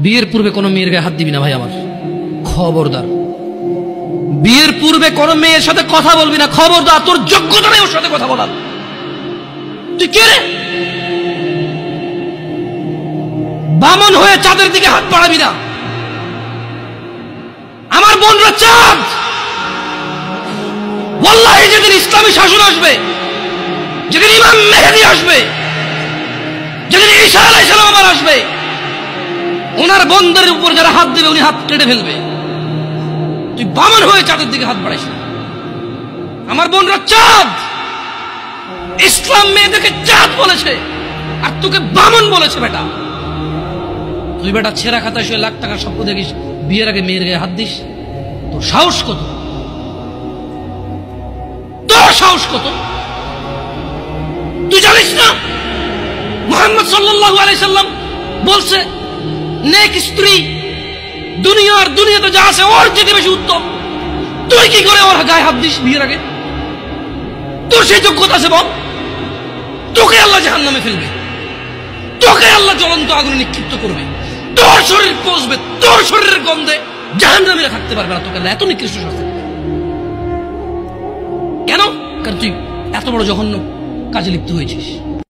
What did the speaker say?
বিয়ের পূর্বে কোনো মেয়ের গায়ে হাত দিবি না ভাই আমার, খবরদার। বিয়ের পূর্বে কোনো মেয়ের সাথে কথা বলবি না, খবরদার। তোর যোগ্যতা নেই ওর সাথে কথা বলার। তুই কে রে? বামন হয়ে চাঁদের দিকে হাত বাড়াবি না। আমার বোনরা চাঁদ। ওয়াল্লাহি যেদিন ইসলামী শাসন আসবে, যেদিন ইমাম মেহেদী আসবে, যেদিন ঈসা আলাইহিস সালাম আবার আসবে, ওনার বোনদের উপর যারা হাত দেবে উনি হাত কেটে ফেলবে। তুই বামন হয়ে চাঁদের দিকে হাত বাড়াইস না। আমার বোনরা চাঁদ। ইসলাম মেয়েদেরকে চাঁদ বলেছে আর তোকে বামন বলেছে। বেটা তুই বেটা ছেঁড়া খাতা শুয়ে লাখ টাকার স্বপ্ন দেখিস, বিয়ের আগে মেয়ের গায়ে হাত দিস? তোর সাহস কত? তোর সাহস কত? তুই জানিস না মুহাম্মদ সাল্লাল্লাহু আলাইহি সাল্লাম বলছে নেক স্ত্রী দুনিয়াতে যা আছে ওর চেয়ে বেশি উত্তম। তুই কি করে ওর গায়ে হাত দিস বিয়ের আগে? তোর সেই যোগ্যতা আছে বল? তোকে আল্লাহ জাহান্নামে ফেলবে, তোকে আল্লাহ জ্বলন্ত আগুনে নিক্ষিপ্ত করবে, তোর শরীর পচবে, তোর শরীরের গন্ধে জাহান্নামীরা থাকতে পারবে না। তোকে আল্লাহ এত নিকৃষ্ট শাস্তি দেবে। কেন? কারণ তুই এত বড় জঘন্য কাজে লিপ্ত হয়েছিস।